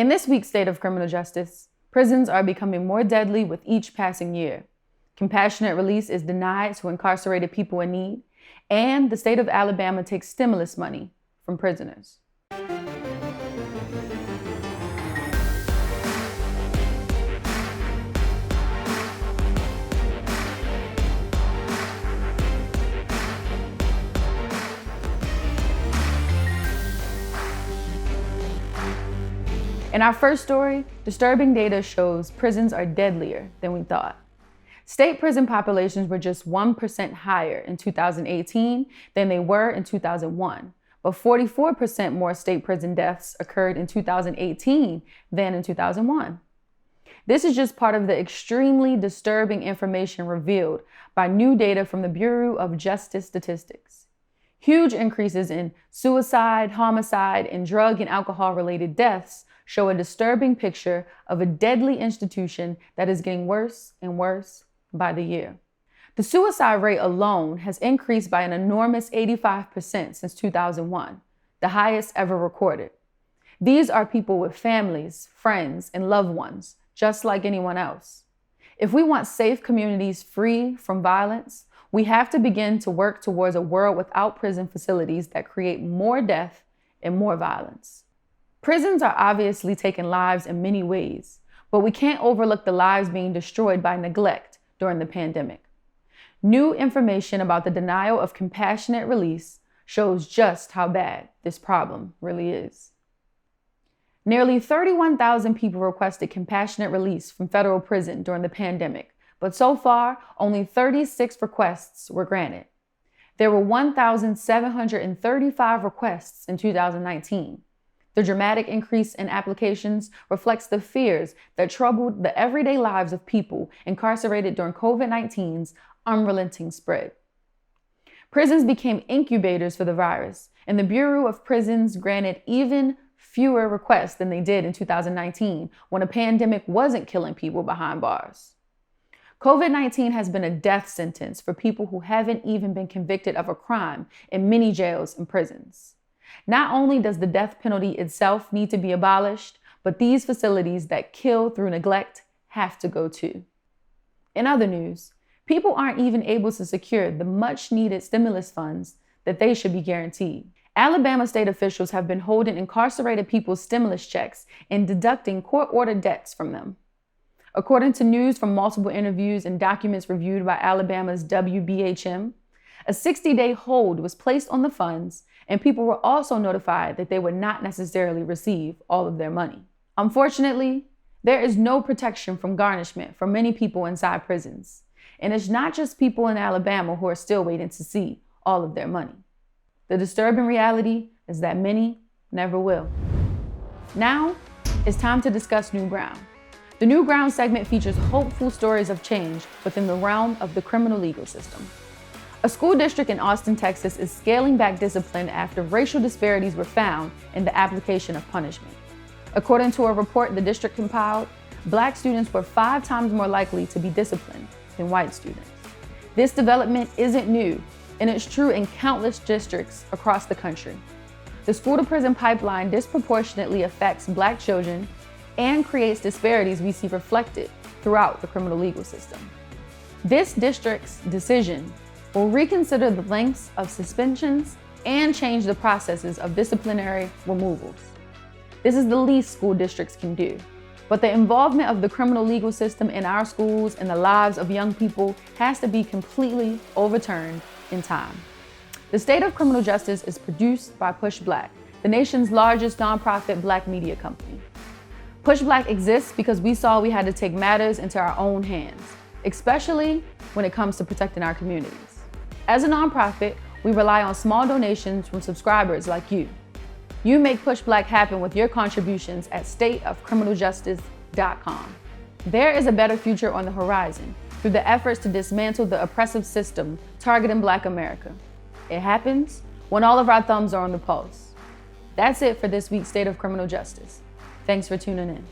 In this week's State of Criminal Justice, prisons are becoming more deadly with each passing year. Compassionate release is denied to incarcerated people in need, and the state of Alabama takes stimulus money from prisoners. In our first story, disturbing data shows prisons are deadlier than we thought. State prison populations were just 1% higher in 2018 than they were in 2001, but 44% more state prison deaths occurred in 2018 than in 2001. This is just part of the extremely disturbing information revealed by new data from the Bureau of Justice Statistics. Huge increases in suicide, homicide, and drug and alcohol-related deaths show a disturbing picture of a deadly institution that is getting worse and worse by the year. The suicide rate alone has increased by an enormous 85% since 2001, the highest ever recorded. These are people with families, friends, and loved ones, just like anyone else. If we want safe communities free from violence, we have to begin to work towards a world without prison facilities that create more death and more violence. Prisons are obviously taking lives in many ways, but we can't overlook the lives being destroyed by neglect during the pandemic. New information about the denial of compassionate release shows just how bad this problem really is. Nearly 31,000 people requested compassionate release from federal prison during the pandemic, but so far, only 36 requests were granted. There were 1,735 requests in 2019. The dramatic increase in applications reflects the fears that troubled the everyday lives of people incarcerated during COVID-19's unrelenting spread. Prisons became incubators for the virus, and the Bureau of Prisons granted even fewer requests than they did in 2019, when a pandemic wasn't killing people behind bars. COVID-19 has been a death sentence for people who haven't even been convicted of a crime in many jails and prisons. Not only does the death penalty itself need to be abolished, but these facilities that kill through neglect have to go too. In other news, people aren't even able to secure the much-needed stimulus funds that they should be guaranteed. Alabama state officials have been holding incarcerated people's stimulus checks and deducting court-ordered debts from them. According to news from multiple interviews and documents reviewed by Alabama's WBHM, a 60-day hold was placed on the funds, and people were also notified that they would not necessarily receive all of their money. Unfortunately, there is no protection from garnishment for many people inside prisons, and it's not just people in Alabama who are still waiting to see all of their money. The disturbing reality is that many never will. Now, it's time to discuss New Ground. The New Ground segment features hopeful stories of change within the realm of the criminal legal system. A school district in Austin, Texas is scaling back discipline after racial disparities were found in the application of punishment. According to a report the district compiled, Black students were 5 times more likely to be disciplined than white students. This development isn't new, and it's true in countless districts across the country. The school-to-prison pipeline disproportionately affects Black children and creates disparities we see reflected throughout the criminal legal system. This district's decision will reconsider the lengths of suspensions and change the processes of disciplinary removals. This is the least school districts can do, but the involvement of the criminal legal system in our schools and the lives of young people has to be completely overturned in time. The State of Criminal Justice is produced by PushBlack, the nation's largest nonprofit Black media company. PushBlack exists because we saw we had to take matters into our own hands, especially when it comes to protecting our communities. As a nonprofit, we rely on small donations from subscribers like you. You make PushBlack happen with your contributions at stateofcriminaljustice.com. There is a better future on the horizon through the efforts to dismantle the oppressive system targeting Black America. It happens when all of our thumbs are on the pulse. That's it for this week's State of Criminal Justice. Thanks for tuning in.